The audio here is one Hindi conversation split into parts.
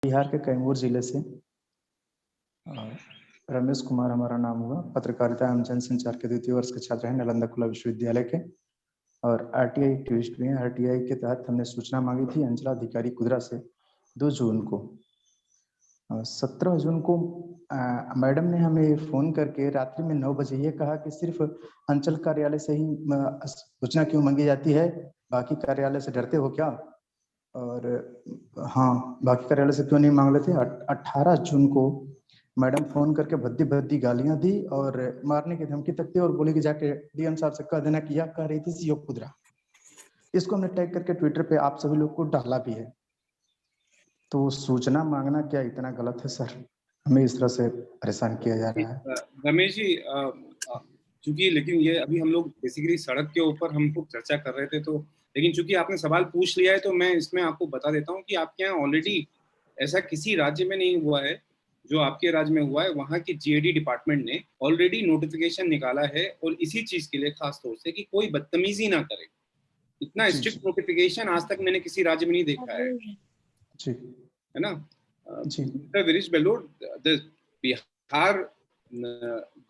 बिहार के कैमूर जिले से रमेश कुमार हमारा नाम हुआ। पत्रकारिता एवं जनसंचार के द्वितीय वर्ष के छात्र हैं नालंदा खुला विश्वविद्यालय के। और आरटीआई एक्टिविस्ट भी हैं। आरटीआई के तहत हमने सूचना मांगी थी अंचलाधिकारी कुदरा से 2 जून को। 17 जून को मैडम ने हमें फ़ोन करके रात्रि में 9 बजे ये कहा कि सिर्फ अंचल कार्यालय से ही सूचना क्यों मांगी जाती है, बाकी कार्यालय से डरते हो क्या? और हाँ, बाकी कार्यालय से क्यों नहीं मांग लेते। 18 जून को मैडम फ़ोन करके भद्दी भद्दी गालियाँ दी और मारने की धमकी तक दी और बोली कि जाके डीएम साहब से कह देना कि यह कह रही थी सीओ कुदरा। इसको हमने टैग करके ट्विटर पे आप सभी लोग को डाला भी है। तो सूचना मांगना क्या इतना गलत है सर? हमें इस तरह से परेशान किया जा रहा है। रमेश जी, चूंकि लेकिन ये अभी हम लोग बेसिकली सड़क के ऊपर हम लोग चर्चा कर रहे थे, तो लेकिन चूंकि आपने सवाल पूछ लिया है तो मैं इसमें आपको बता देता हूँ कि आपके यहाँ ऑलरेडी ऐसा किसी राज्य में नहीं हुआ है जो आपके राज्य में हुआ है। वहाँ की जीएडी डिपार्टमेंट ने ऑलरेडी नोटिफिकेशन निकाला है और इसी चीज के लिए खास तौर से कि कोई बदतमीजी ना करे। इतना स्ट्रिक्ट नोटिफिकेशन आज तक मैंने किसी राज्य में नहीं देखा है, है ना? Mr. Virish Belur, the Bihar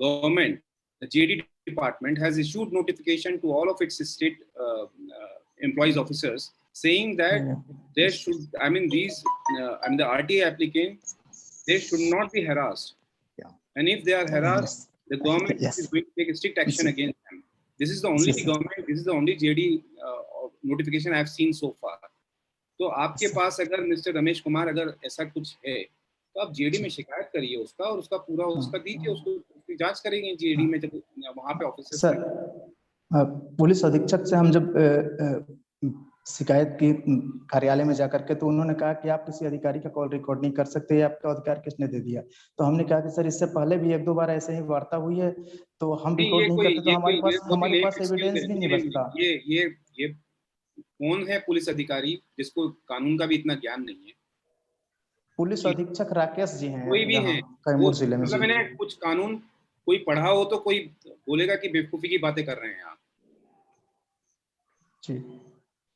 government, the JD department has issued notification to all of its state employees officers saying that there should, I mean these, the RTA applicants, they should not be harassed. And if they are harassed, the government is going to take strict action against them. This is the only government, this is the only JD notification I have seen so far. तो आपके पास अगर मिस्टर रमेश कुमार अगर ऐसा कुछ है तो आप जीडी में शिकायत करिए उसका, और उसका पूरा उसका दीजिए, उसको उसकी जांच करेंगे जीडी में जब वहां पे ऑफिसर्स। सर, पुलिस अधीक्षक से हम जब शिकायत की कार्यालय में जाकर के, तो उन्होंने कहा कि आप किसी अधिकारी का कॉल रिकॉर्ड नहीं कर सकते, आपका अधिकार किसने दे दिया? तो हमने कहा कि सर इससे पहले भी 1-2 बार ऐसे ही वार्ता हुई है, तो हम रिकॉर्ड नहीं करते, तो हमारे पास एविडेंस भी नहीं बचता। ये कौन है पुलिस अधिकारी जिसको कानून का भी इतना ज्ञान नहीं है? पुलिस अधीक्षक राकेश जी हैं, कोई भी है कैमूर जिले में। मतलब मैंने कुछ कानून कोई पढ़ा हो तो कोई बोलेगा कि बेवकूफी की बातें कर रहे हैं आप जी।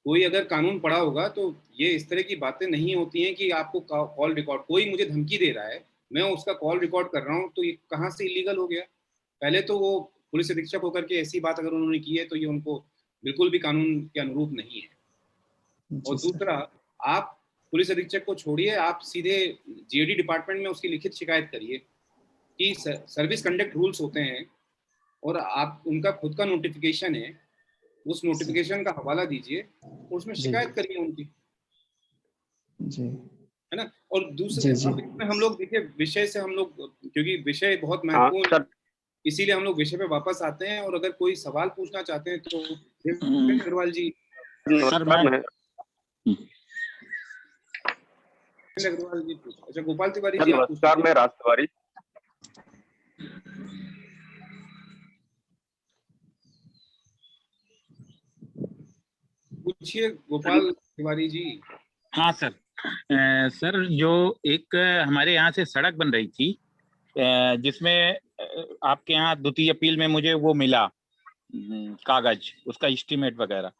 कोई अगर कानून पढ़ा होगा तो ये इस तरह की बातें नहीं होती हैं कि आपको कॉल रिकॉर्ड, कोई मुझे धमकी दे रहा है, मैं उसका कॉल रिकॉर्ड कर रहा हूँ, तो ये कहाँ से इलीगल हो गया? पहले तो वो पुलिस अधीक्षक होकर के ऐसी बात अगर उन्होंने की है तो ये उनको बिल्कुल भी कानून के अनुरूप नहीं है। और दूसरा, आप पुलिस अधीक्षक को छोड़िए, आप सीधे जीएडी डिपार्टमेंट में उसकी लिखित शिकायत करिए कि सर्विस कंडक्ट रूल्स होते हैं और आप उनका खुद का नोटिफिकेशन है, उस नोटिफिकेशन का हवाला दीजिए, उसमें शिकायत करिए उनकी जी, है ना? और दूसरे इसमें हम लोग देखिए विषय से हम लोग, क्योंकि विषय बहुत महत्वपूर्ण है, इसीलिए हम लोग विषय पे वापस आते हैं। और अगर कोई सवाल पूछना चाहते हैं तो अग्रवाल जी। सर मैं अग्रवाल जी पूछ। अच्छा, गोपाल तिवारी जी नमस्कार, मैं राज तिवारी। पूछिए गोपाल तिवारी जी। हाँ सर, सर जो एक हमारे यहाँ से सड़क बन रही थी, जिसमें आपके यहाँ द्वितीय अपील में मुझे वो मिला कागज, उसका एस्टीमेट वगैरह,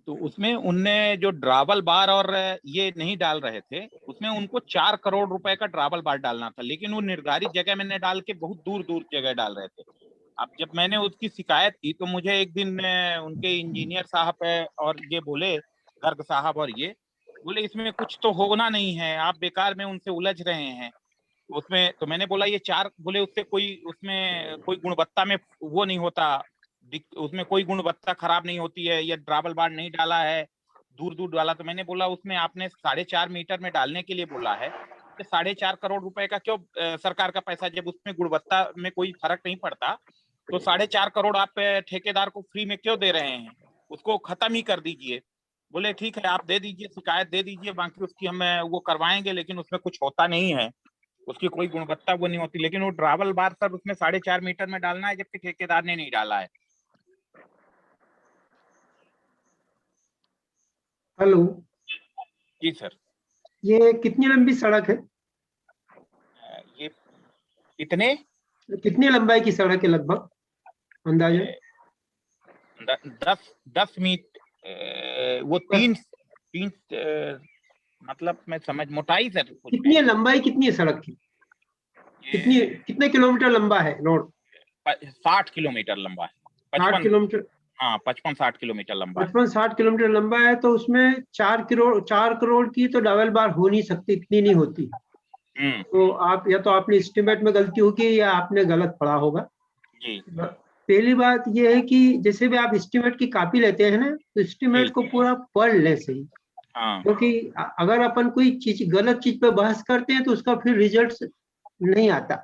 तो उसमें उनने जो ड्रावल बार और ये नहीं डाल रहे थे, उसमें उनको 4 करोड़ रुपए का ड्रावल बार डालना था, लेकिन वो निर्धारित जगह में न डाल के बहुत दूर दूर जगह डाल रहे थे। अब जब मैंने उसकी शिकायत की तो मुझे एक दिन उनके इंजीनियर साहब और ये बोले, गर्ग साहब, और ये बोले इसमें कुछ तो होना नहीं है, आप बेकार में उनसे उलझ रहे हैं उसमें। तो मैंने बोला ये 4, बोले उससे कोई, उसमें कोई गुणवत्ता में वो नहीं होता, उसमें कोई गुणवत्ता खराब नहीं होती है, ये ड्रावल बार नहीं डाला है, दूर दूर डाला। तो मैंने बोला उसमें आपने 4.5 मीटर में डालने के लिए बोला है, 4.5 करोड़ रुपए का क्यों सरकार का पैसा, जब उसमें गुणवत्ता में कोई फर्क नहीं पड़ता तो 4.5 करोड़ आप ठेकेदार को फ्री में क्यों दे रहे हैं? उसको खत्म ही कर दीजिए। बोले ठीक है, आप दे दीजिए, शिकायत दे दीजिए, बाकी उसकी हम वो करवाएंगे, लेकिन उसमें कुछ होता नहीं है, उसकी कोई गुणवत्ता वो नहीं होती। लेकिन वो ड्रावल बार सर उसमें 4.5 मीटर में डालना है, जबकि ठेकेदार ने नहीं डाला है। हेलो जी सर। ये कितनी लंबी सड़क है? ये कितनी लंबाई की सड़क है लगभग अंदाजा? 10 मीटर, वो 3 मतलब मैं समझ मोटाई सर कितनी है लंबाई, कितनी है सड़क की, कितने किलोमीटर लंबा है रोड? 60 किलोमीटर लंबा है। 60 किलोमीटर? हाँ 55-60 किलोमीटर लंबा है। 55-60 किलोमीटर लंबा है, तो उसमें 4 करोड़ की तो डबल बार हो नहीं सकती, इतनी नहीं होती। तो आप या तो आपने एस्टिमेट में गलती होगी या आपने गलत पढ़ा होगा जी। पहली बात यह है कि जैसे भी आप एस्टिमेट की कॉपी लेते हैं ना, तो एस्टिमेट को पूरा पढ़ ले सही, क्योंकि अगर अपन कोई चीज गलत चीज पे बहस करते हैं तो उसका फिर रिजल्ट नहीं आता।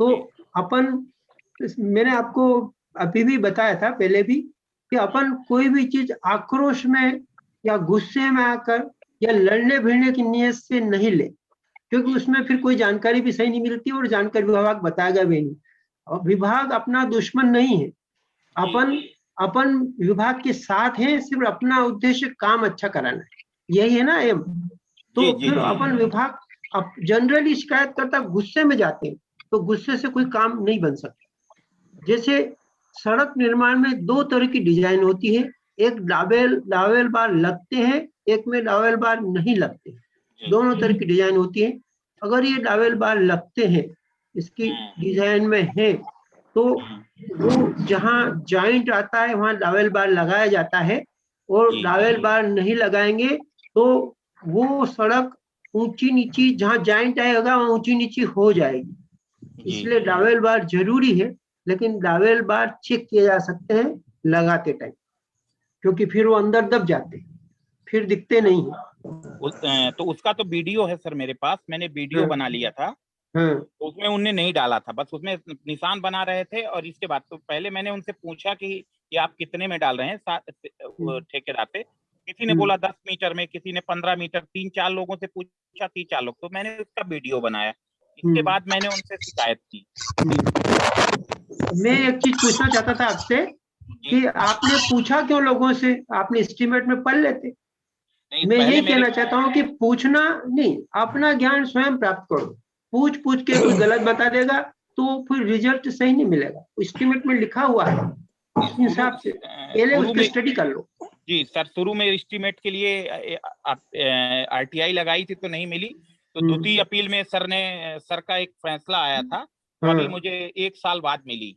तो अपन, मैंने आपको अभी भी बताया था पहले भी, कि अपन कोई भी चीज आक्रोश में या गुस्से में आकर या लड़ने भिड़ने की नीयत से नहीं ले, क्योंकि उसमें फिर कोई जानकारी भी सही नहीं मिलती और जानकारी विभाग बताएगा भी नहीं। और विभाग अपना दुश्मन नहीं है, अपन विभाग के साथ हैं, सिर्फ अपना उद्देश्य काम अच्छा कराना है, यही है ना एम। तो फिर अपन विभाग अब जनरली शिकायतकर्ता गुस्से में जाते हैं, तो गुस्से से कोई काम नहीं बन सकता। जैसे सड़क निर्माण में 2 तरह की डिजाइन होती है, एक डावेल बार लगते हैं, एक में डावेल बार नहीं लगते, दोनों तरह की डिजाइन होती है। अगर ये डावेल बार लगते हैं, इसकी डिजाइन में है, तो वो जहां जॉइंट आता है वहां डावेल बार लगाया जाता है, और डावेल बार नहीं लगाएंगे तो वो सड़क ऊंची नीची, जहां जॉइंट आएगा वहां ऊंची नीची हो जाएगी। इसलिए डावेल बार जरूरी है, लेकिन डावेल बार चेक किए जा सकते हैं लगाते टाइम, क्योंकि फिर वो अंदर दब जाते हैं, फिर दिखते नहीं है। तो उसका तो वीडियो है सर मेरे पास, मैंने वीडियो बना लिया था। तो उसमें उनने नहीं डाला था, बस उसमें निशान बना रहे थे। और इसके बाद तो पहले मैंने उनसे पूछा कि ये आप कितने में डाल रहे हैं ठेकेदार से। किसी ने बोला 10 मीटर में, किसी ने 15 मीटर, 3-4 लोगों से पूछा, 3-4 लोग, तो मैंने उसका वीडियो बनाया। इसके बाद मैंने उनसे शिकायत की। मैं एक चीज पूछना चाहता था आपसे कि आपने पूछा क्यों लोगों से? आपने एस्टिमेट में पढ़ लेते। मैं यही कहना चाहता हूँ कि पूछना नहीं, अपना ज्ञान स्वयं प्राप्त करो। पूछ के कोई गलत बता देगा तो फिर रिजल्ट सही नहीं मिलेगा। एस्टिमेट में लिखा हुआ है, इस हिसाब से पहले उसकी स्टडी कर लो। जी सर, शुरू में एस्टिमेट के लिए आरटीआई लगाई थी तो नहीं मिली, तो द्वितीय अपील में सर का एक फैसला आया था, तो अभी मुझे 1 साल बाद मिली,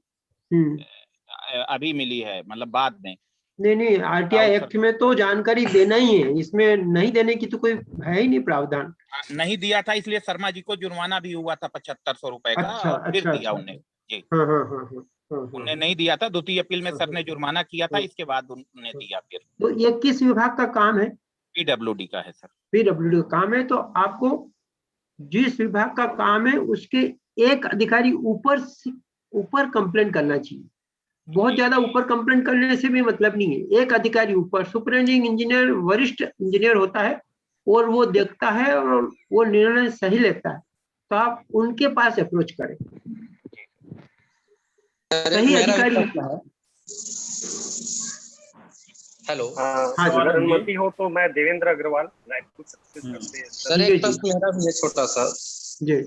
अभी मिली है, मतलब बाद में। नहीं, आरटीआई एक्ट में तो जानकारी देना ही है, इसमें नहीं देने की तो कोई है ही नहीं प्रावधान। नहीं दिया था, इसलिए शर्मा जी को जुर्माना भी हुआ था 7500 रुपए का। अच्छा, और फिर दिया उन्हें जी। उन्हें नहीं दिया था, द्वितीय अपील में सर ने जुर्माना किया था, इसके बाद उन्हें दिया। फिर तो ये किस विभाग का काम है? पीडब्ल्यूडी का है सर। पीडब्ल्यूडी का काम है, तो आपको जिस विभाग का काम है उसके एक अधिकारी ऊपर कंप्लेंट करना चाहिए। बहुत ज्यादा ऊपर कंप्लेंट करने से भी मतलब नहीं है। एक अधिकारी ऊपर, सुपरिटेंडिंग इंजीनियर वरिष्ठ इंजीनियर होता है, और वो देखता है और वो निर्णय सही लेता है, तो आप उनके पास अप्रोच करें। सही अधिकारी। हेलो, अगर अनुमति हो तो मैं देवेंद्र अग्रवाल रायपुर सक्सेस करते हैं सर। एक प्रश्न मेरा भी है छोटा सा जी।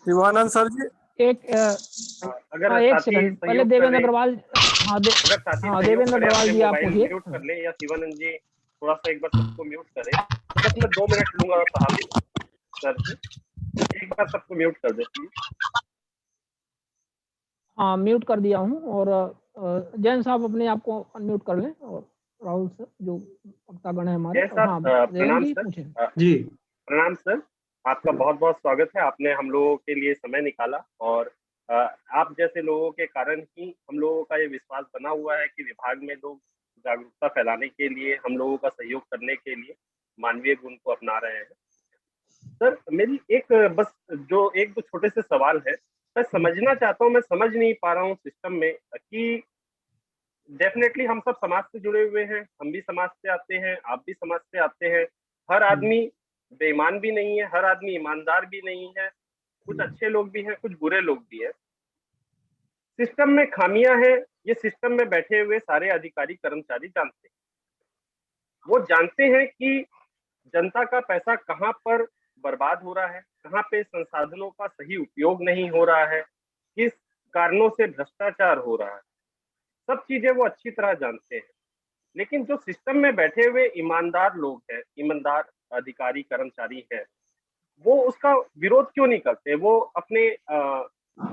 शिवानंद सर जी, अगर एक सेकंड पहले देवेंद्र अग्रवाल। हाँ देवेंद्र अग्रवाल जी आप पूछिए। म्यूट कर ले, या शिवानंद जी थोड़ा सा एक बार सबको म्यूट करें। बस मैं 2 मिनट लूंगा साहब सर से, एक बार सबको म्यूट कर दे। हाँ म्यूट कर दिया हूँ। और जैन साहब अपने आप को अनम्यूट कर लें, और राहुल सर जो वक्तागण है हमारे। हाँ, प्रणाम सर। जी प्रणाम सर, आपका बहुत बहुत स्वागत है। आपने हम लोगों के लिए समय निकाला, और आप जैसे लोगों के कारण ही हम लोगों का ये विश्वास बना हुआ है कि विभाग में लोग जागरूकता फैलाने के लिए, हम लोगों का सहयोग करने के लिए मानवीय गुण को अपना रहे हैं। सर मेरी बस जो 1-2 छोटे से सवाल है, मैं समझना चाहता हूँ, मैं समझ नहीं पा रहा हूँ सिस्टम में कि डेफिनेटली हम सब समाज से जुड़े हुए हैं, हम भी समाज से आते हैं, आप भी समाज से आते हैं। हर आदमी बेईमान भी नहीं है, हर आदमी ईमानदार भी नहीं है, कुछ अच्छे लोग भी हैं, कुछ बुरे लोग भी हैं। सिस्टम में खामियां हैं, ये सिस्टम में बैठे हुए सारे अधिकारी कर्मचारी जानते हैं। वो जानते हैं कि जनता का पैसा कहाँ पर बर्बाद हो रहा है, कहाँ पे संसाधनों का सही उपयोग नहीं हो रहा है, किस कारणों से भ्रष्टाचार हो रहा है, सब चीजें वो अच्छी तरह जानते हैं। लेकिन जो सिस्टम में बैठे हुए ईमानदार लोग हैं, ईमानदार अधिकारी कर्मचारी हैं, वो उसका विरोध क्यों नहीं करते? वो अपने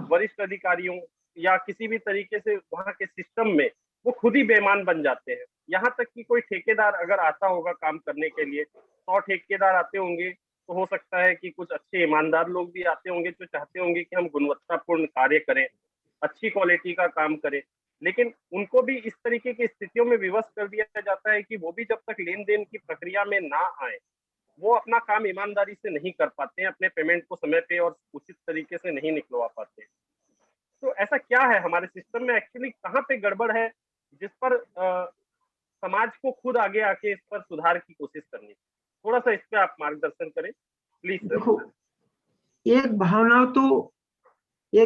वरिष्ठ अधिकारियों या किसी भी तरीके से वहां के सिस्टम में वो खुद ही बेईमान बन जाते हैं। यहाँ तक कि कोई ठेकेदार अगर आता होगा काम करने के लिए, 100 ठेकेदार आते होंगे, तो हो सकता है कि कुछ अच्छे ईमानदार लोग भी आते होंगे जो चाहते होंगे कि हम गुणवत्तापूर्ण कार्य करें, अच्छी क्वालिटी का काम करें, लेकिन उनको भी इस तरीके की स्थितियों में विवश कर दिया जाता है कि वो भी जब तक लेन देन की प्रक्रिया में ना आए, वो अपना काम ईमानदारी से नहीं कर पाते हैं, अपने पेमेंट को समय पे और उचित तरीके से नहीं निकलवा पाते हैं। तो ऐसा क्या है हमारे सिस्टम में, एक्चुअली कहाँ पे गड़बड़ है जिस पर समाज को खुद आगे आके इस पर सुधार की कोशिश करनी? थोड़ा सा इस पे आप मार्गदर्शन करें प्लीज। देखो, एक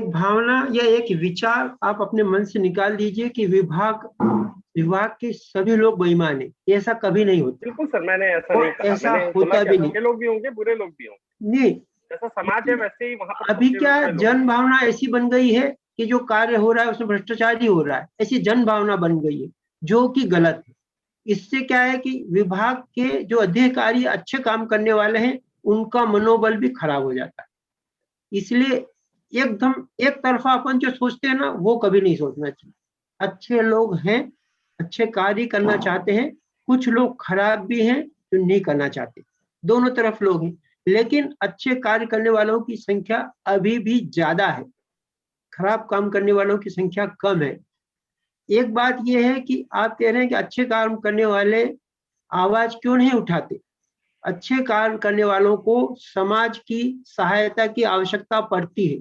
भावना या एक विचार आप अपने मन से निकाल दीजिए कि विभाग के सभी लोग बेईमान है, ऐसा कभी नहीं होता। बिल्कुल सर, मैंने ऐसा नहीं कहा, ऐसा मैंने होता भी नहीं। अच्छे लोग भी होंगे, बुरे लोग भी होंगे, नहीं, जैसा समाज है वैसे ही वहां पर अभी क्या जन भावना ऐसी बन गई है कि जो कार्य हो रहा है उसमें भ्रष्टाचार ही हो रहा है, ऐसी जन भावना बन गई है जो कि गलत है। इससे क्या है कि विभाग के जो अधिकारी अच्छे काम करने वाले हैं उनका मनोबल भी खराब हो जाता है। इसलिए एकदम एक तरफा अपन जो सोचते हैं ना, वो कभी नहीं सोचना चाहिए। अच्छे लोग हैं, अच्छे कार्य करना चाहते हैं, कुछ लोग खराब भी हैं जो नहीं करना चाहते, दोनों तरफ लोग हैं, लेकिन अच्छे कार्य करने वालों की संख्या अभी भी ज्यादा है, खराब काम करने वालों की संख्या कम है। एक बात यह है कि आप कह रहे हैं कि अच्छे काम करने वाले आवाज क्यों नहीं उठाते। अच्छे कार्य करने वालों को समाज की सहायता की आवश्यकता पड़ती है।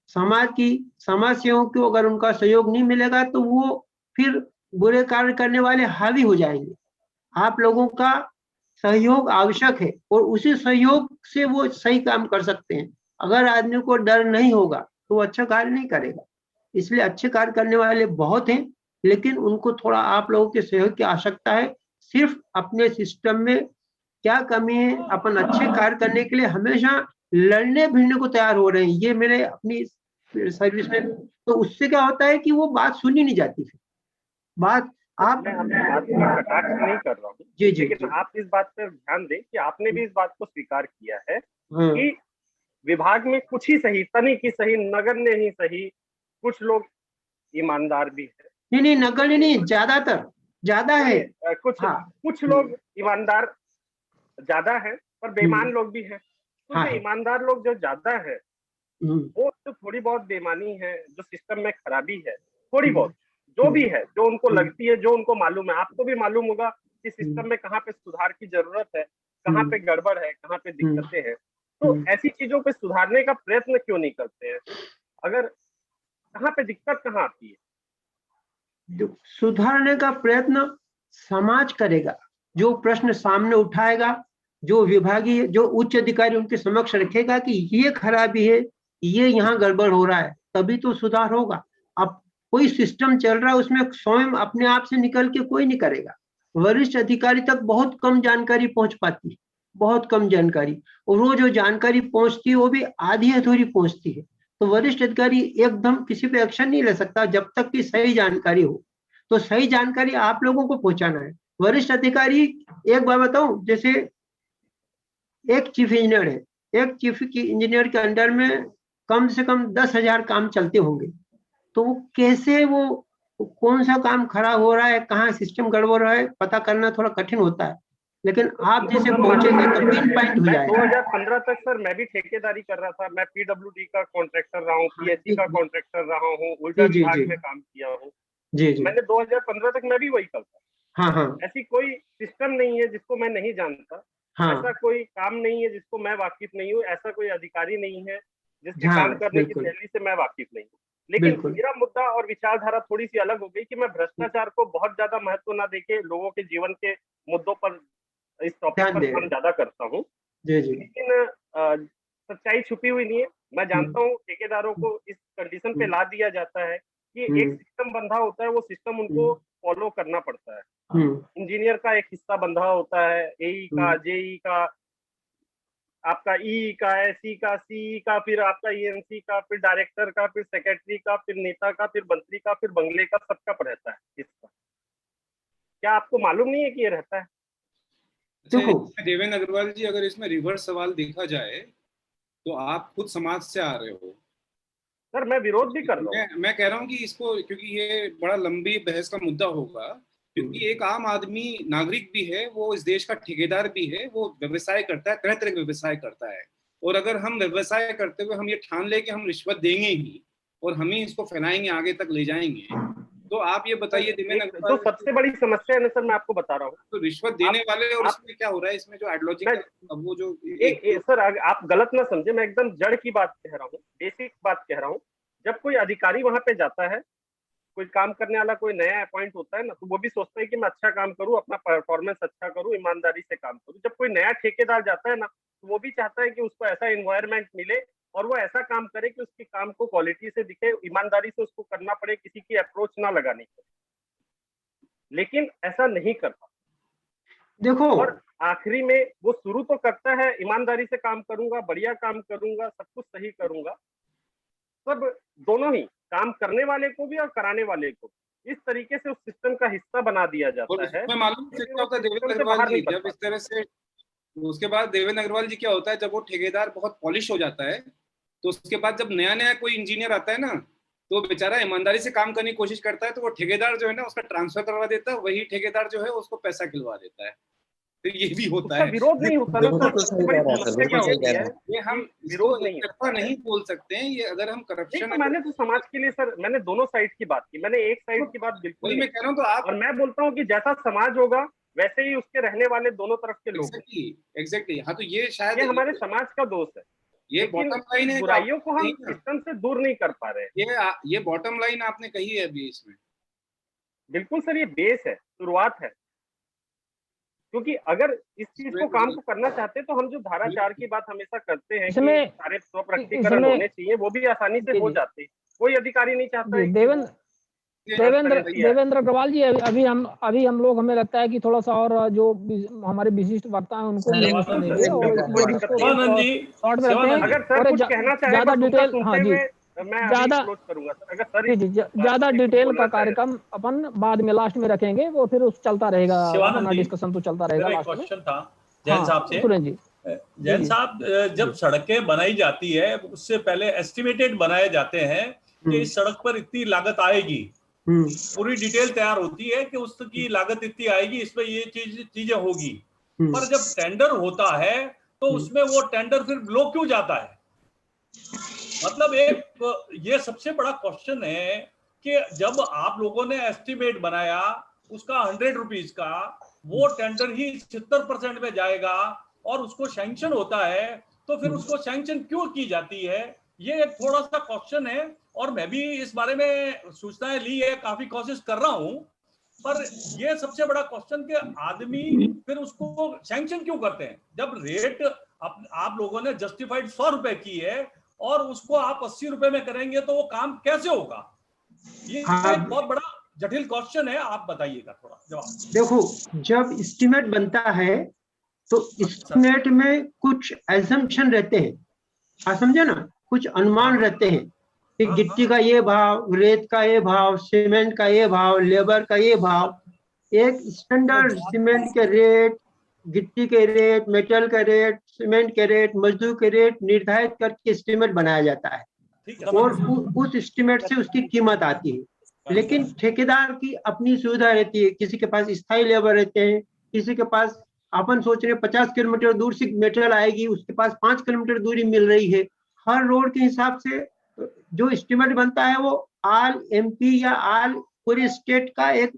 समाज सेवकों को अगर उनका सहयोग नहीं मिलेगा तो वो फिर बुरे कार्य करने वाले हावी हो जाएंगे। आप लोगों का सहयोग आवश्यक है और उसी सहयोग से वो सही काम कर सकते हैं। अगर आदमी को डर नहीं होगा तो वो अच्छा कार्य नहीं करेगा। इसलिए अच्छे कार्य करने वाले बहुत हैं, लेकिन उनको थोड़ा आप लोगों के सहयोग की आवश्यकता है। सिर्फ अपने सिस्टम में क्या कमी है, अपन अच्छे कार्य करने के लिए हमेशा लड़ने भिड़ने को तैयार हो रहे हैं, ये मेरे अपनी सर्विस में। तो उससे क्या होता है कि वो बात सुनी नहीं जाती। फिर बात आप, मैं आपकी बात का कटाक्ष नहीं कर रहा हूँ, लेकिन आप इस बात पर ध्यान दें कि आपने भी इस बात को स्वीकार किया है कि विभाग में कुछ ही सही, तनी की सही, नगण्य ही सही, कुछ लोग ईमानदार भी है। नहीं, नगण्य नहीं, ज्यादा है। कुछ लोग ईमानदार ज्यादा है पर बेईमान लोग भी हैं। तो जो ईमानदार लोग जो ज्यादा है, वो तो थोड़ी बहुत बेईमानी है, जो सिस्टम में खराबी है, थोड़ी बहुत जो भी है, जो उनको लगती है, जो उनको मालूम है, आपको भी मालूम होगा कि सिस्टम में कहाँ पे सुधार की जरूरत है, कहाँ पे गड़बड़ है, कहाँ पे दिक्कतें हैं। तो ऐसी चीजों पे सुधारने का प्रयत्न क्यों नहीं करते हैं? अगर कहाँ पे दिक्कत कहाँ आती है? सुधारने का प्रयत्न समाज करेगा, जो प्रश्न सामने उठाएगा, जो विभागीय जो उच्च अधिकारी उनके समक्ष रखेगा कि ये खराबी है, ये यहाँ गड़बड़ हो रहा है, तभी तो सुधार होगा। अब कोई सिस्टम चल रहा है उसमें स्वयं अपने आप से निकल के कोई नहीं करेगा। वरिष्ठ अधिकारी तक बहुत कम जानकारी पहुंच पाती है, बहुत कम जानकारी, और वो जो जानकारी पहुंचती है वो भी आधी अधूरी पहुंचती है। तो वरिष्ठ अधिकारी एकदम किसी पे एक्शन नहीं ले सकता जब तक कि सही जानकारी हो। तो सही जानकारी आप लोगों को पहुंचाना है। वरिष्ठ अधिकारी, एक बात बताऊं, जैसे एक चीफ इंजीनियर है, एक चीफ इंजीनियर के अंडर में कम से कम 10,000 काम चलते होंगे। तो वो कैसे, वो कौन सा काम खराब हो रहा है, कहाँ सिस्टम गड़बड़ हो रहा है, पता करना थोड़ा कठिन होता है। लेकिन आप जैसे पहुंचेंगे तो पिन पॉइंट हो जाएगा। 2015 तक सर मैं भी ठेकेदारी कर रहा था, मैं पीडब्ल्यूडी का कॉन्ट्रैक्टर रहा हूँ, पीएचई का कॉन्ट्रैक्टर रहा हूँ, ऊर्जा विभाग में काम किया हूँ। मैंने 2015 तक मैं भी वही करता। ऐसी कोई सिस्टम नहीं है जिसको मैं नहीं जानता, ऐसा कोई काम नहीं है जिसको मैं वाकिफ नहीं हूँ, ऐसा कोई अधिकारी नहीं है जिसके काम करने की शैली से मैं वाकिफ नहीं हूँ। लेकिन मेरा मुद्दा और विचारधारा थोड़ी सी अलग हो गई कि मैं भ्रष्टाचार को बहुत ज्यादा महत्व ना देके लोगों के जीवन के मुद्दों पर, इस टॉपिक पर काम ज्यादा करता हूँ। लेकिन सच्चाई छुपी हुई नहीं है। मैं जानता हूँ ठेकेदारों को इस कंडीशन पे ला दिया जाता है कि एक सिस्टम बंधा होता है, वो सिस्टम उनको फॉलो करना पड़ता है। इंजीनियर का एक हिस्सा बंधा होता है, एई का, जेई का, आपका ई का है, सी का, सी का, फिर आपका ईएनसी का, फिर डायरेक्टर का, फिर सेक्रेटरी का, फिर नेता का, फिर मंत्री का, फिर बंगले का, सबका रहता है इसका। क्या आपको मालूम नहीं है कि ये रहता है? देखो देवेंद्र अग्रवाल जी, अगर इसमें रिवर्स सवाल देखा जाए तो आप खुद समाज से आ रहे हो सर। मैं विरोध भी कर रहा हूँ। मैं कह रहा हूँ कि इसको, क्योंकि ये बड़ा लंबी बहस का मुद्दा होगा, क्योंकि एक आम आदमी नागरिक भी है, वो इस देश का ठेकेदार भी है, वो व्यवसाय करता है, तरह तरह के व्यवसाय करता है। और अगर हम व्यवसाय करते हुए हम ये ठान ले कि हम रिश्वत देंगे ही और हम ही इसको फैलाएंगे, आगे तक ले जाएंगे, तो आप ये बताइए देवेंद्र जो सबसे बड़ी समस्या है ना सर, मैं आपको बता रहा हूँ, तो रिश्वत देने वाले और इसमें क्या हो रहा है, इसमें जो आइडियोलॉजी वो जो सर आप गलत ना समझे, मैं एकदम जड़ की बात कह रहा हूँ, बेसिक बात कह रहा हूँ। जब कोई अधिकारी वहां पे जाता है, कोई काम करने वाला कोई नया अपॉइंट होता है ना, तो वो भी सोचता है कि मैं अच्छा काम करूं, अपना परफॉर्मेंस अच्छा करूं, ईमानदारी से काम करूं। जब कोई नया ठेकेदार जाता है ना, तो वो भी चाहता है कि उसको ऐसा एनवायरनमेंट मिले और वो ऐसा काम करे कि उसके काम को क्वालिटी से दिखे, ईमानदारी से उसको करना पड़े, किसी की अप्रोच ना लगानी पड़े। लेकिन ऐसा नहीं करता। देखो, और आखिरी में वो शुरू तो करता है ईमानदारी से काम करूंगा, बढ़िया काम करूंगा, सब कुछ सही करूंगा, सब दोनों ही, काम करने वाले को भी और कराने वाले को, इस तरीके से उस सिस्टम का हिस्सा बना दिया जाता है। मैं मालूम क्या होता है देवेंद्र अग्रवाल जी, जब इस तरह से, उसके बाद देवेंद्र अग्रवाल जी क्या होता है, जब वो ठेकेदार बहुत पॉलिश हो जाता है, तो उसके बाद जब नया नया कोई इंजीनियर आता है ना, तो बेचारा ईमानदारी से काम करने की कोशिश करता है, तो वो ठेकेदार जो है ना उसका ट्रांसफर करवा देता है, वही ठेकेदार जो है उसको पैसा खिलवा देता है। तो ये भी होता है, विरोध नहीं होता ना सर। सबसे बड़ी समस्या क्या होती है, ये हम विरोध नहीं होता नहीं बोल सकते हैं, ये अगर हम करप्शन, तो मैंने तो समाज के लिए सर, मैंने दोनों साइड की बात की, मैंने एक साइड की बात बिल्कुल नहीं। मैं कह रहा हूँ तो आप, और मैं बोलता हूँ कि जैसा समाज होगा वैसे ही उसके रहने वाले दोनों तरफ के लोग। एग्जैक्टली, हाँ, तो ये शायद ये हमारे समाज का दोष है। ये बॉटम लाइन है, बुराइयों को हम सिस्टम से दूर नहीं कर पा रहे। ये बॉटम लाइन आपने कही है अभी इसमें। बिल्कुल सर, ये बेस है, शुरुआत है। क्योंकि अगर इस चीज को काम को करना चाहते हैं तो हम जो धारा 4 की बात हमेशा करते हैं कि सारे स्वप्रकटीकरण होने चाहिए, वो भी आसानी से हो जाते। कोई अधिकारी नहीं चाहता है। देवेंद्र अग्रवाल जी, अभी हम लोग, हमें लगता है कि थोड़ा सा और जो हमारे विशिष्ट वक्ता हैं उनको ज्यादा डिटेल, हाँ जी, ज्यादा डिटेल का कार्यक्रम अपन बाद में लास्ट में रखेंगे, वो फिर उस चलता रहेगा, अपना डिस्कशन तो चलता रहेगा। लास्ट में क्वेश्चन था जैन साहब से। जैन साहब, जब सड़कें बनाई जाती है उससे पहले एस्टिमेटेड बनाए जाते हैं कि इस सड़क पर इतनी लागत आएगी, पूरी डिटेल तैयार होती है कि उसकी लागत इतनी आएगी, इसमें ये चीजें होगी। पर जब टेंडर होता है तो उसमें वो टेंडर फिर ब्लॉक क्यों जाता है? मतलब एक ये सबसे बड़ा क्वेश्चन है कि जब आप लोगों ने एस्टिमेट बनाया उसका 100 रुपीज का, वो टेंडर ही 76% में जाएगा और उसको सैंक्शन होता है, तो फिर उसको सैंक्शन क्यों की जाती है? ये एक थोड़ा सा क्वेश्चन है। और मैं भी इस बारे में सूचनाएं ली है, काफी कोशिश कर रहा हूं, पर ये सबसे बड़ा क्वेश्चन कि आदमी फिर उसको सैंक्शन क्यों करते हैं? जब रेट आप लोगों ने जस्टिफाइड 100 रुपए की है और उसको आप 80 रुपए में करेंगे तो वो काम कैसे होगा? ये एक बहुत बड़ा जटिल क्वेश्चन है, आप बताइएगा थोड़ा जवाब। देखो, जब एस्टिमेट बनता है तो एस्टिमेट में कुछ एजम्पशन रहते हैं, आप समझे ना, कुछ अनुमान रहते हैं कि गिट्टी का ये भाव, रेत का ये भाव, सीमेंट का ये भाव, लेबर का ये भाव। एक स्टैंडर्ड सीमेंट के रेट, गिट्टी के रेट, मेटल का रेट, सीमेंट के रेट, मजदूर के रेट निर्धारित करके एस्टिमेट बनाया जाता है और उस एस्टिमेट से उसकी कीमत आती है। लेकिन ठेकेदार की अपनी सुविधा रहती है, किसी के पास स्थायी लेबर रहते हैं, किसी के पास, अपन सोच रहे 50 किलोमीटर दूर से मेटेरियल आएगी, उसके पास 5 किलोमीटर दूरी मिल रही है। हर रोड के हिसाब से जो एस्टिमेट बनता है वो ऑल एमपी या ऑल पूरे स्टेट का एक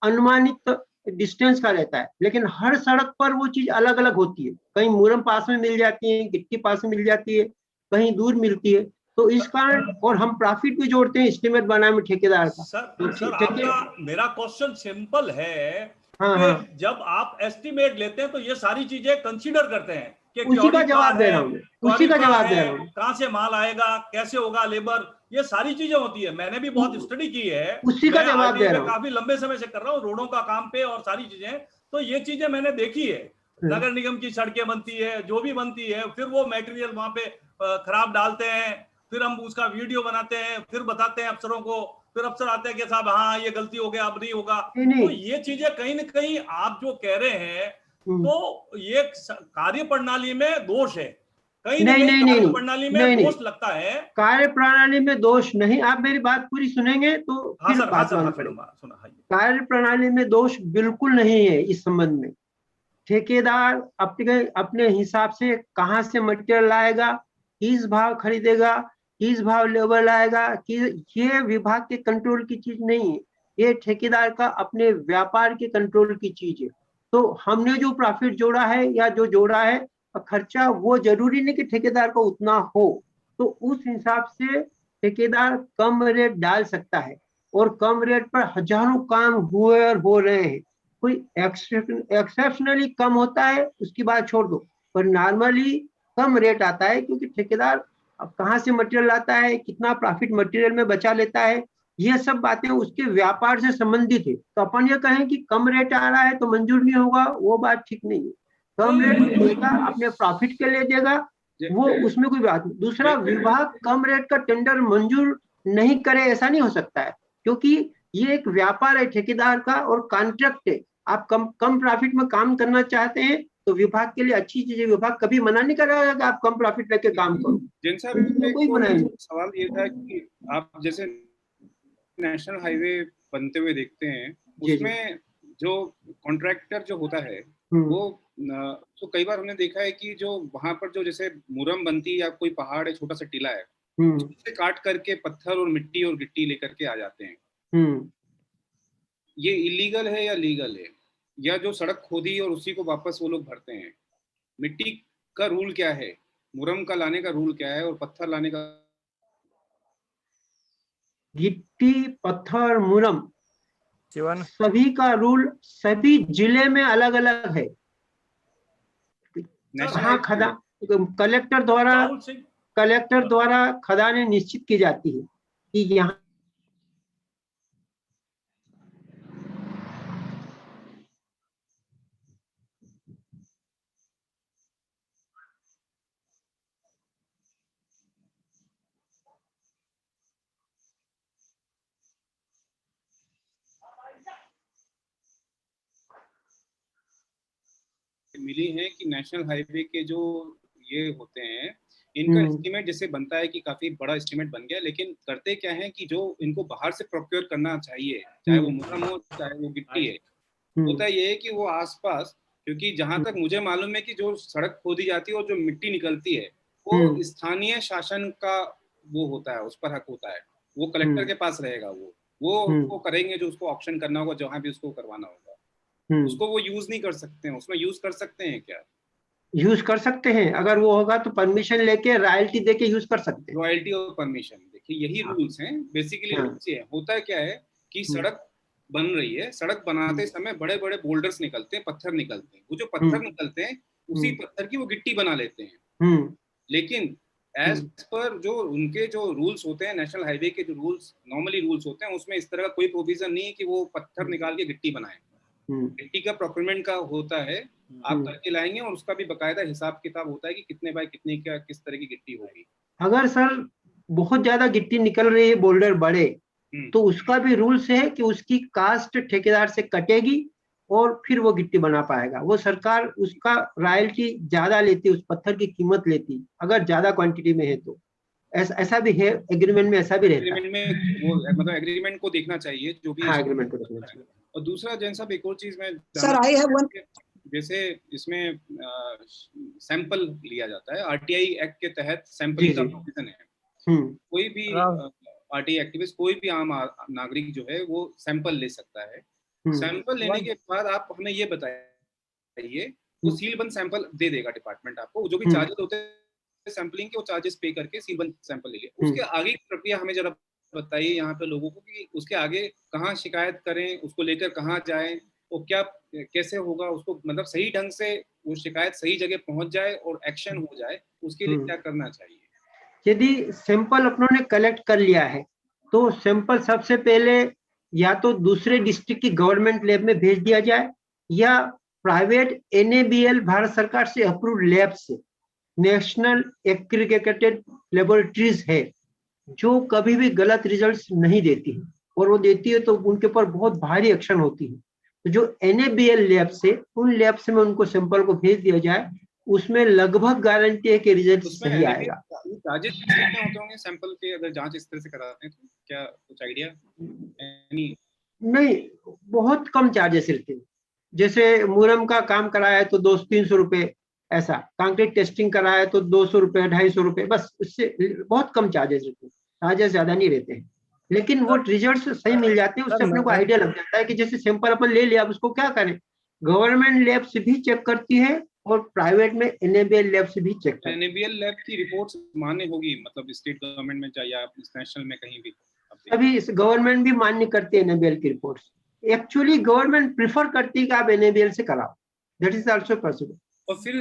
अनुमानित डिस्टेंस का रहता है, लेकिन हर सड़क पर वो चीज अलग अलग होती है। कहीं मुरम पास में मिल जाती है, गिट्टी पास में मिल जाती है, कहीं दूर मिलती है। तो इस कारण, और हम प्रॉफिट भी जोड़ते हैं एस्टिमेट बनाने में ठेकेदार का। सर, मेरा क्वेश्चन सिंपल है कि जब आप एस्टिमेट लेते हैं तो ये सारी चीजें कंसीडर करते हैं कि उसी का जवाब दे रहा हूँ, उसी का जवाब दे रहा हूँ। कहाँ से माल आएगा, कैसे होगा, लेबर, ये सारी चीजें होती है। मैंने भी बहुत स्टडी की है, उसी का जवाब दे रहा हूँ, काफी लंबे समय से कर रहा हूँ रोडों का काम पे और सारी चीजें, तो ये चीजें मैंने देखी है। नगर निगम की सड़कें बनती है, जो भी बनती है, फिर वो मटेरियल वहां पे खराब डालते हैं, फिर हम उसका वीडियो बनाते हैं, फिर बताते हैं अफसरों को, फिर अफसर आते हैं कि साहब हाँ ये गलती हो गया, अब नहीं होगा। नहीं। तो ये चीजें कहीं ना कहीं आप जो कह रहे हैं तो ये कार्य प्रणाली में दोष है, कहीं ना कहीं कार्य प्रणाली में दोष लगता है। कार्य प्रणाली में दोष नहीं, आप मेरी बात पूरी सुनेंगे तो हाँ फिर सर, बात सुना। कार्य प्रणाली में दोष बिल्कुल नहीं है इस संबंध में। ठेकेदार अपने हिसाब से कहाँ से मटेरियल लाएगा, किस भाव खरीदेगा, किस भाव लेबर लाएगा, कि ये विभाग के कंट्रोल की चीज नहीं है, ये ठेकेदार का अपने व्यापार के कंट्रोल की चीज है। तो हमने जो प्रॉफिट जोड़ा है या जो जोड़ा है खर्चा, वो जरूरी नहीं कि ठेकेदार को उतना हो, तो उस हिसाब से ठेकेदार कम रेट डाल सकता है, और कम रेट पर हजारों काम हुए और हो रहे हैं। कोई एक्सेप्शनली कम होता है उसकी बात छोड़ दो, पर नॉर्मली कम रेट आता है, क्योंकि ठेकेदार अब कहाँ से मटेरियल लाता है, कितना प्रॉफिट मटेरियल में बचा लेता है, ये सब बातें उसके व्यापार से संबंधित है। तो अपन ये कहें कि कम रेट आ रहा है तो मंजूर नहीं होगा, वो बात ठीक नहीं है। कम रेट देगा, अपने प्रॉफिट के लिए देगा, वो उसमें कोई बात नहीं। दूसरा, विभाग कम रेट का टेंडर मंजूर नहीं करे ऐसा नहीं हो सकता है, क्योंकि ये एक व्यापार है ठेकेदार का और कॉन्ट्रैक्ट है। आप कम प्रॉफिट में काम करना चाहते हैं तो विभाग के लिए अच्छी चीज है, विभाग कभी मना नहीं कर रहा है कि आप कम प्रॉफिट लेके काम करो। जैन साहब, कोई मना नहीं। सवाल ये था कि आप जैसे नेशनल हाईवे बनते हुए देखते हैं, उसमें जो कॉन्ट्रैक्टर जो होता है वो तो कई बार हमने देखा है कि जो वहां पर जो जैसे मुरम बनती है या कोई पहाड़ है, छोटा सा टीला है, उससे काट करके पत्थर और मिट्टी और गिट्टी लेकर के आ जाते हैं। ये इलीगल है या लीगल है? या जो सड़क खोदी और उसी को वापस वो लोग भरते हैं, मिट्टी का रूल क्या है, मुरम का लाने का रूल क्या है और पत्थर लाने का? गिट्टी, पत्थर, मुरम सभी का रूल सभी जिले में अलग अलग है। हाँ, कलेक्टर द्वारा खदानें निश्चित की जाती है कि यहाँ मिली है कि नेशनल हाईवे के जो ये होते हैं, इनका एस्टीमेट जैसे बनता है कि काफी बड़ा एस्टीमेट बन गया, लेकिन करते क्या है कि जो इनको बाहर से प्रोक्योर करना चाहिए, चाहे वो मुरम हो चाहे वो गिट्टी है, होता ये है कि वो आसपास, क्योंकि जहां तक मुझे मालूम है कि जो सड़क खोदी जाती है और जो मिट्टी निकलती है वो स्थानीय शासन का वो होता है, उस पर हक होता है, वो कलेक्टर के पास रहेगा, वो करेंगे जो उसको ऑक्शन करना होगा, जहां भी उसको करवाना होगा, उसको वो यूज नहीं कर सकते हैं। उसमें यूज कर सकते हैं क्या? यूज कर सकते हैं, अगर वो होगा तो परमिशन लेके रॉयल्टी देके यूज कर सकते हैं। रॉयल्टी और परमिशन, देखिए यही रूल्स हैं बेसिकली। रूल्स ये होता है क्या है कि सड़क बन रही है, सड़क बनाते समय बड़े बड़े बोल्डर्स निकलते हैं, पत्थर निकलते हैं, वो जो पत्थर निकलते हैं उसी पत्थर की वो गिट्टी बना लेते हैं। लेकिन एज पर जो उनके जो रूल्स होते हैं, नेशनल हाईवे के जो रूल्स नॉर्मली रूल्स होते हैं, उसमें इस तरह का कोई प्रोविजन नहीं है कि वो पत्थर निकाल के गिट्टी बनाए। गिट्टी का प्रोक्योरमेंट का होता है, आप करके लाएंगे और उसका भी बकायदा हिसाब किताब होता है कि कितने बाय कितने का किस तरह की गिट्टी होगी। अगर सर बहुत ज्यादा गिट्टी निकल रही है, बोल्डर बड़े, तो उसका भी रूल्स है कि उसकी कास्ट ठेकेदार से कटेगी और फिर वो गिट्टी बना पाएगा। वो सरकार उसका रॉयल्टी ज्यादा लेती, उस पत्थर की कीमत लेती अगर ज्यादा क्वांटिटी में है तो। ऐसा भी है एग्रीमेंट में, ऐसा भी रहता है। एग्रीमेंट में वो मतलब एग्रीमेंट को देखना चाहिए जो भी। हाँ, एग्रीमेंट को देखना चाहिए। और दूसरा जैन साहब, एक और चीज में सर आई हैव वन, जैसे इसमें सैंपल लिया जाता है, आरटीआई एक्ट के तहत सैंपलिंग का प्रोविजन है। कोई भी आरटीआई एक्टिविस्ट, कोई भी आम नागरिक जो है वो सैंपल ले सकता है। सैंपल लेने के बाद आप हमें ये बताइए, वो सीलबंद सैंपल दे देगा डिपार्टमेंट आपको, जो भी चार्जेस होते हैं सैंपलिंग के, वो चार्जेस पे करके सीलबंद सैंपल ले लिया। उसके आगे की प्रक्रिया हमें जरा बताइए यहाँ पे लोगों को, कि उसके आगे कहाँ शिकायत करें, उसको लेकर कहाँ जाएं, और क्या कैसे होगा, उसको मतलब सही ढंग से वो शिकायत सही जगह पहुंच जाए और एक्शन हो जाए, उसके लिए क्या करना चाहिए? यदि सैंपल अपनों ने कलेक्ट कर लिया है तो सैंपल सबसे पहले या तो दूसरे डिस्ट्रिक्ट की गवर्नमेंट लैब में भेज दिया जाए, या प्राइवेट NABL भारत सरकार से अप्रूव्ड लैब से, नेशनल एक्रीडिटेड लेबोरेटरीज है जो कभी भी गलत रिजल्ट्स नहीं देती है, और वो देती है तो उनके ऊपर बहुत भारी एक्शन होती है। तो जो NABL लैब से, उन लैब से में उनको सैंपल को भेज दिया जाए, उसमें लगभग गारंटी है कि रिजल्ट सही आएगा। चार्जेस कितने होते होंगे सैंपल के, अगर जांच इस तरह से कराते हैं तो? क्या कुछ आइडिया? नहीं, बहुत कम चार्जेस रहते हैं। जैसे मुरम का काम कराया है तो 200-300 रुपए, ऐसा कंक्रीट टेस्टिंग कराया है तो 200 रुपए 250 रुपए, बस उससे बहुत कम चार्जेस रहते हैं, चार्जेस ज्यादा नहीं रहते हैं। लेकिन वो रिजल्ट सही मिल जाते हैं, उससे अपने को आइडिया लग जाता है कि जैसे सैंपल अपन ले लिया, अब उसको क्या करें। गवर्नमेंट लैब से भी चेक करती है और प्राइवेट में NABL लैब से भी चेक करती है। NABL लैब की रिपोर्ट्स मान्य होगी, मतलब स्टेट गवर्नमेंट में या नेशनल में कहीं भी? अभी गवर्नमेंट भी मान्य करती है NABL की रिपोर्ट्स। एक्चुअली गवर्नमेंट प्रिफर करती है कि आप NABL से कराओ, दैट इज आल्सो पॉसिबल। और फिर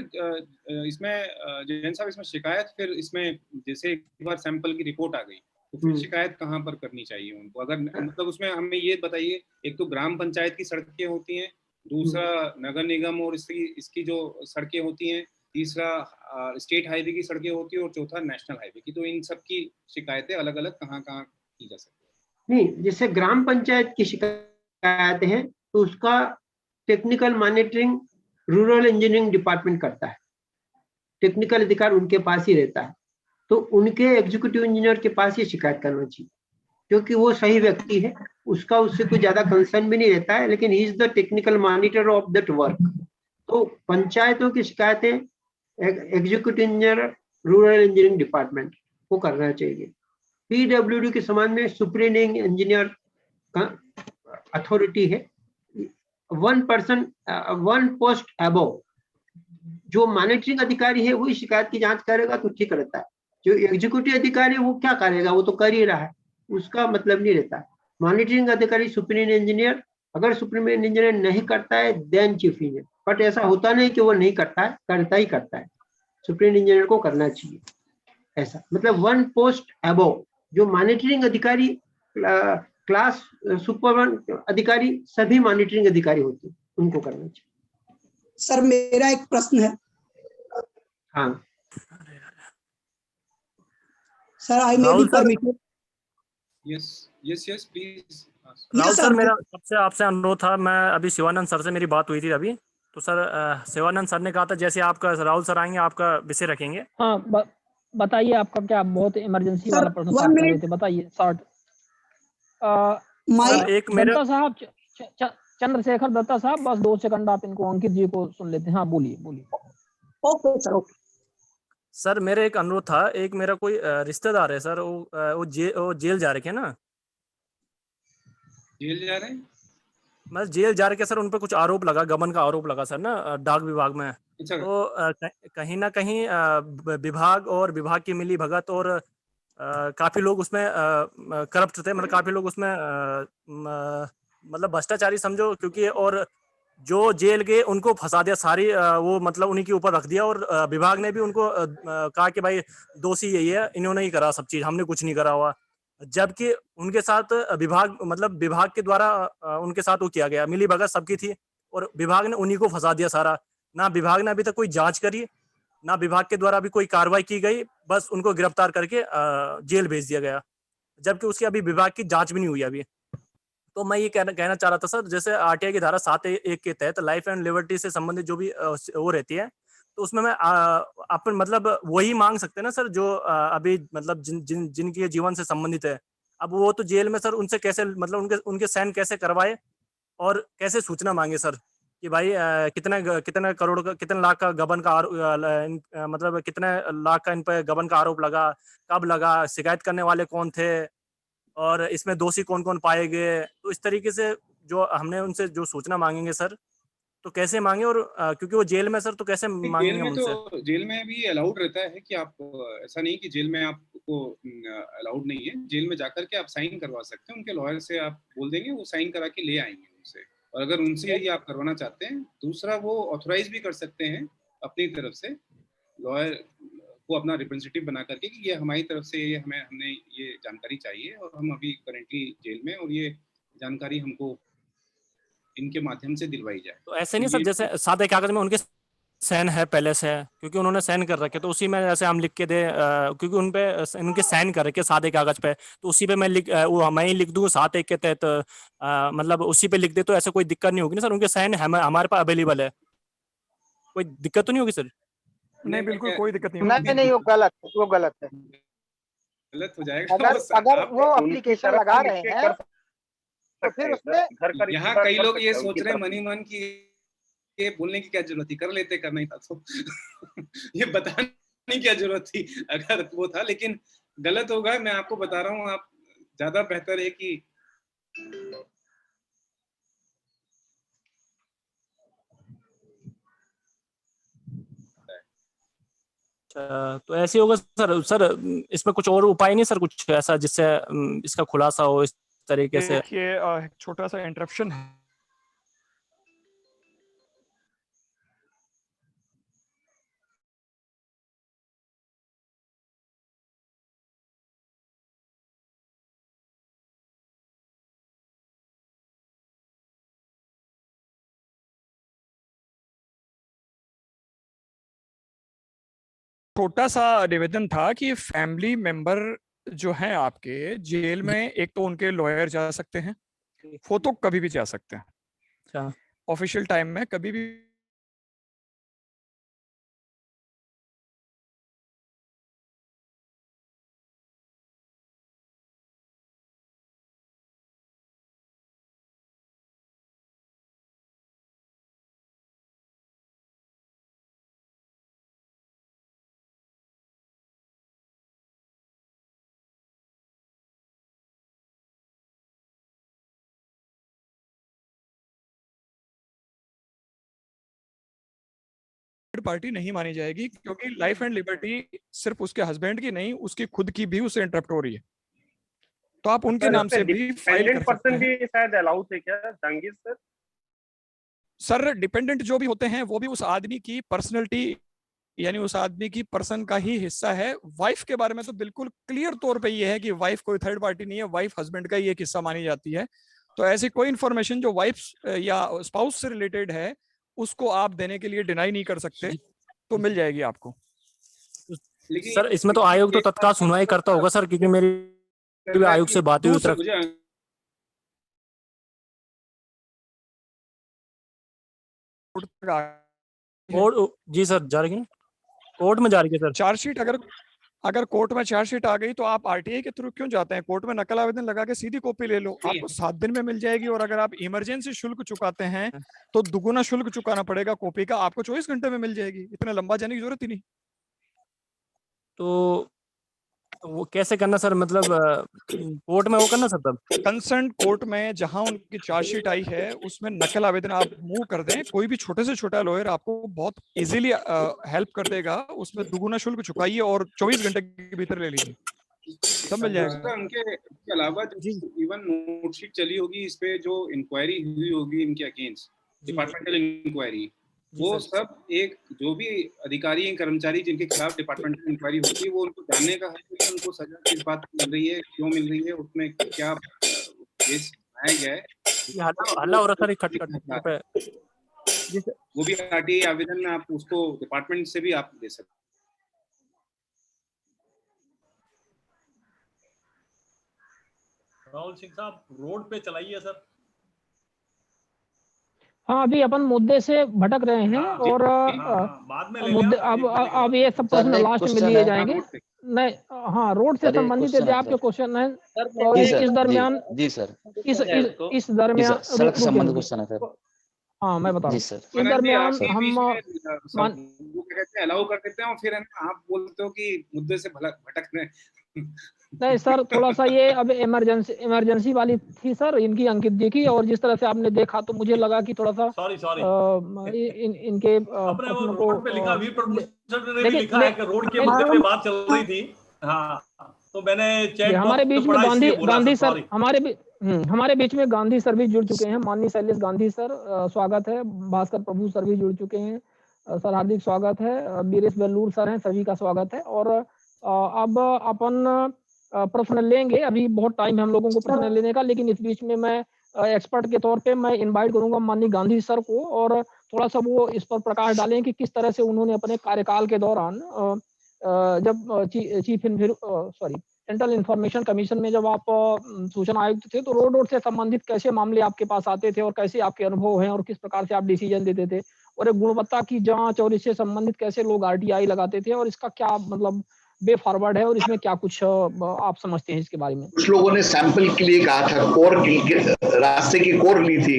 इसमें जैन साहब, इसमें शिकायत फिर इसमें जैसे एक बार सैंपल की रिपोर्ट आ गई तो फिर शिकायत कहाँ पर करनी चाहिए उनको? अगर मतलब उसमें हमें ये बताइए, एक तो ग्राम पंचायत की सड़कें होती हैं, दूसरा नगर निगम और इसकी जो सड़कें होती हैं, तीसरा स्टेट हाईवे की सड़कें होती है और चौथा नेशनल हाईवे की। तो इन सब की शिकायतें अलग अलग कहाँ कहाँ की जा सकती है? नहीं, जैसे ग्राम पंचायत की शिकायतें हैं तो उसका technical monitoring rural engineering department करता है, टेक्निकल अधिकार उनके पास ही रहता है। तो उनके एग्जीक्यूटिव इंजीनियर के पास ही शिकायत करना चाहिए, क्योंकि वो सही व्यक्ति है, उसका उससे कोई ज्यादा कंसर्न भी नहीं रहता है, लेकिन he is the technical monitor of that work. तो पंचायतों की शिकायतें executive engineer rural engineering department को करना चाहिए। PWD के समान में सुपरिटेंडिंग इंजीनियर का अथॉरिटी है, 1 पोस्ट अबव जो मॉनिटरिंग अधिकारी है वही शिकायत की जांच करेगा तो ठीक रहता है। जो एग्जीक्यूटिव अधिकारी है वो क्या करेगा, वो तो कर ही रहा है, उसका मतलब नहीं रहता। मॉनिटरिंग अधिकारी सुपरिटेंडेंट इंजीनियर, अगर सुपरिटेंडेंट इंजीनियर नहीं करता है देन चीफ इंजीनियर, बट ऐसा होता नहीं कि वो नहीं करता है, करता ही करता है, सुपरिटेंडेंट इंजीनियर को करना चाहिए। ऐसा मतलब 1 पोस्ट अबव जो मॉनिटरिंग अधिकारी, क्लास सुपर अधिकारी, सभी मॉनिटरिंग अधिकारी होते हैं, उनको करना चाहिए। सर मेरा एक प्रश्न है। हाँ sir, I may be permitted. Yes please. Rahul sir, मेरा सबसे आपसे अनुरोध था, मैं अभी शिवानंद सर से मेरी बात हुई थी अभी, तो सर शिवानंद सर ने कहा था जैसे आपका राहुल सर आएंगे आपका विषय रखेंगे। हाँ बताइए, आपका क्या बहुत इमरजेंसी वाला प्रश्न था, कर रहे थे, बताइए शॉर्ट। एक मेरा दत्ता साहब, चंद्रशेखर दत्ता साहब, बस 2 सेकंड आप इनको अंकित जी को सुन लेते हैं। हाँ बोलिए। Okay sir, okay. सर मेरा एक अनुरोध था, एक मेरा कोई रिश्तेदार है सर, वो जेल जा रखे हैं ना। जेल जा रहे हैं? मैं जेल जा रखे सर, उन पर कुछ आरोप लगा, गबन का आरोप लगा सर ना, डाक विभाग में। तो कहीं ना कहीं विभाग और विभाग की मिली भगत और काफी लोग उसमें करप्ट थे, मतलब काफी लोग उसमें मतलब भ्रष्टाचारी समझो, क्योंकि और जो जेल गए उनको फंसा दिया सारी, वो मतलब उन्हीं के ऊपर रख दिया, और विभाग ने भी उनको कहा कि भाई दोषी यही है, इन्होंने ही करा सब चीज, हमने कुछ नहीं करा हुआ। जबकि उनके साथ विभाग, मतलब विभाग के द्वारा उनके साथ वो किया गया, मिली भगत सबकी थी, और विभाग ने उन्हीं को फंसा दिया सारा। ना विभाग ने अभी तक कोई जांच करी, ना विभाग के द्वारा अभी कोई कार्रवाई की गई, बस उनको गिरफ्तार करके जेल भेज दिया गया, जबकि उसकी अभी विभाग की जांच भी नहीं हुई अभी। तो मैं ये कहना चाह रहा था सर, जैसे RTI की धारा 7(1) के तहत लाइफ एंड लिबर्टी से संबंधित जो भी वो रहती है, तो उसमें मैं अपन मतलब वही मांग सकते हैं ना सर, जो अभी मतलब जिनके जीवन से संबंधित है। अब वो तो जेल में सर, उनसे कैसे मतलब उनके साइन कैसे करवाए और कैसे सूचना मांगे सर कि भाई कितने करोड़ का, कितने लाख का गबन का मतलब कितने लाख का इन पर गबन का आरोप लगा, कब लगा, शिकायत करने वाले कौन थे, और इसमें दोषी कौन कौन पाए गए। तो इस तरीके से जो हमने उनसे जो सूचना मांगेंगे सर, तो कैसे मांगे, और क्योंकि वो जेल में सर, तो कैसे मांगेंगे हम उनसे? तो जेल में भी अलाउड रहता है कि आप, ऐसा नहीं कि जेल में आपको अलाउड नहीं है, जेल में जाकर के आप साइन करवा सकते हैं, उनके लॉयर से आप बोल देंगे, वो साइन करा के ले आएंगे उनसे। और अगर उनसे ये आप करवाना चाहते हैं, दूसरा वो ऑथोराइज भी कर सकते हैं अपनी तरफ से, लॉयर को अपना रिप्रेजेंटेटिव बना करके कि ये हमारी तरफ से ये हमने ये जानकारी चाहिए और हम अभी करेंटली जेल में, और ये जानकारी हमको इनके माध्यम से दिलवाई जाए। तो ऐसे नहीं सर, जैसे सादे कागज में उनके साइन है पहले से, क्योंकि उन्होंने साइन कर रखे, तो उसी में जैसे हम लिख के दे, क्योंकि उन पे इनके साइन कर रखे सादे कागज पे, तो उसी पे मैं मैं ही लिख दूँ 7(1) के तहत, मतलब उसी पे लिख दे तो ऐसा कोई दिक्कत नहीं होगी ना सर? उनके साइन हमारे पास अवेलेबल है, कोई दिक्कत तो नहीं होगी सर? नहीं, बिल्कुल कोई दिक्कत नहीं। नहीं, वो गलत है, गलत हो जाएगा। अगर वो एप्लीकेशन लगा रहे हैं तो फिर उसमें यहाँ कई लोग ये सोच रहे हैं मनी मन की ये बोलने की क्या जरूरत थी, कर लेते, करना ही था तो ये बताने की क्या जरूरत थी अगर वो था, लेकिन गलत होगा। मैं आपको बता रहा हूँ, आप ज्यादा बेहतर है कि तो ऐसे होगा सर। सर इसमें कुछ और उपाय नहीं सर, कुछ ऐसा जिससे इसका खुलासा हो इस तरीके से? देखिए, छोटा सा इंटरप्शन है। छोटा सा निवेदन था कि फैमिली मेंबर जो हैं आपके जेल में, एक तो उनके लॉयर जा सकते हैं, वो तो कभी भी जा सकते हैं। अच्छा, ऑफिशियल टाइम में कभी भी पार्टी नहीं मानी जाएगी, क्योंकि लाइफ एंड लिबर्टी सिर्फ उसके हस्बैंड की नहीं, उसकी खुद की भी उससे इंटरप्ट हो रही है। तो आप उनके नाम से भी फाइल कर सकते हैं। भी शायद अलाउ थे क्या जहांगीर सर? सर डिपेंडेंट जो भी होते हैं वो भी उस आदमी की पर्सनैलिटी, यानी उस आदमी की पर्सन का ही हिस्सा है। वाइफ के बारे में तो बिल्कुल क्लियर तौर पे ये है कि वाइफ कोई थर्ड पार्टी नहीं है, वाइफ हस्बैंड का ही एक हिस्सा मानी जाती है। तो ऐसी कोई इन्फॉर्मेशन जो वाइफ या स्पाउस से रिलेटेड है उसको आप देने के लिए डिनाई नहीं कर सकते, तो मिल जाएगी आपको। सर इसमें तो आयोग तो तत्काल सुनवाई करता होगा सर, क्योंकि मेरी आयोग से बात हुई जी सर, जा रही है कोर्ट में, जा रही है सर चार्जशीट। अगर कोर्ट में चार्जशीट आ गई तो आप आरटीआई के थ्रू क्यों जाते हैं? कोर्ट में नकल आवेदन लगा के सीधी कॉपी ले लो, आपको 7 दिन में मिल जाएगी। और अगर आप इमरजेंसी शुल्क चुकाते हैं तो दुगुना शुल्क चुकाना पड़ेगा कॉपी का, आपको 24 घंटे में मिल जाएगी। इतना लंबा जाने की जरूरत ही नहीं। तो वो कैसे करना सर? मतलब कोर्ट में वो करना सर? तब कंसर्न कोर्ट में जहां उनकी चार्जशीट आई है उसमें नकल आवेदन आप मूव कर दें। कोई भी छोटे से छोटा लॉयर आपको बहुत इजीली हेल्प कर देगा। उसमें दुगुना शुल्क चुकाइए और 24 घंटे के भीतर ले लीजिए, सब मिल जाएगा। उनके अलावा इवन नोटशीट चली होगी इस पे, जो इंक्वायरी हुई होगी इनके अगेंस्ट, डिपार्टमेंटल इंक्वायरी, वो सब एक जो भी अधिकारी हैं, कर्मचारी जिनके खिलाफ डिपार्टमेंटल इंक्वायरी होती है, वो उनको जानने का हक है, उनको सजा किस बात मिल रही है, क्यों मिल रही है, उसमें क्या केस बनाया गया है। हल्ला हो रहा था पे, वो भी आरटीआई आवेदन में आप उसको डिपार्टमेंट से भी आप दे सकते। राहुल सिंह साहब रोड पे चलाइए सर। हाँ, अभी अपन मुद्दे से भटक रहे हैं और बाद में मुद्दे अब ये सब प्रश्न लास्ट में लिए जाएंगे। नहीं, हाँ, रोड से संबंधित यदि आपके क्वेश्चन है और इस दरमियान जी सर, इस दरमियान सड़क संबंधी क्वेश्चन है सर। हाँ, मैं बता रहा हूँ। इस दरमियान हम अलाउ कर देते हैं और फिर आप बोलते हो कि मुद्दे से भटक रहे हैं। नहीं सर, थोड़ा सा ये अब इमरजेंसी वाली थी सर इनकी, अंकित जी की, और जिस तरह से आपने देखा तो मुझे लगा कि थोड़ा सा इनके प्रश्नों को लिखा ने भी लिखा है कि रोड के मुद्दे पे बात चल रही थी। हाँ, तो मैंने चेक हमारे बीच में गांधी सर हमारे बीच में गांधी सर भी जुड़ चुके हैं। माननीय शैलेश गांधी सर, स्वागत है। भास्कर प्रभु सर भी जुड़ चुके हैं, सर हार्दिक स्वागत है। बीरेश बेल्लूर सर हैं, सभी का स्वागत है। और अब अपन प्रश्न लेंगे, अभी बहुत टाइम है हम लोगों को प्रश्न लेने का, लेकिन इस बीच में मैं एक्सपर्ट के तौर पे मैं इनवाइट करूंगा माननीय गांधी सर को, और थोड़ा सा वो इस पर प्रकाश डालें कि किस तरह से उन्होंने अपने कार्यकाल के दौरान जब सेंट्रल इंफॉर्मेशन कमीशन में जब आप सूचना आयुक्त थे तो रोड से संबंधित कैसे मामले आपके पास आते थे और कैसे आपके अनुभव हैं और किस प्रकार से आप डिसीजन देते थे, और एक गुणवत्ता की जांच और इससे संबंधित कैसे लोग RTI लगाते थे और इसका क्या मतलब वे फॉरवर्ड है और इसमें क्या कुछ आप समझते हैं इसके बारे में? कुछ लोगों ने सैंपल के लिए कहा था, कोर रास्ते की कोर ली थी,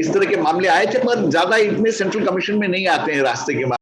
इस तरह के मामले आए थे, पर ज्यादा इतने सेंट्रल कमीशन में नहीं आते हैं रास्ते के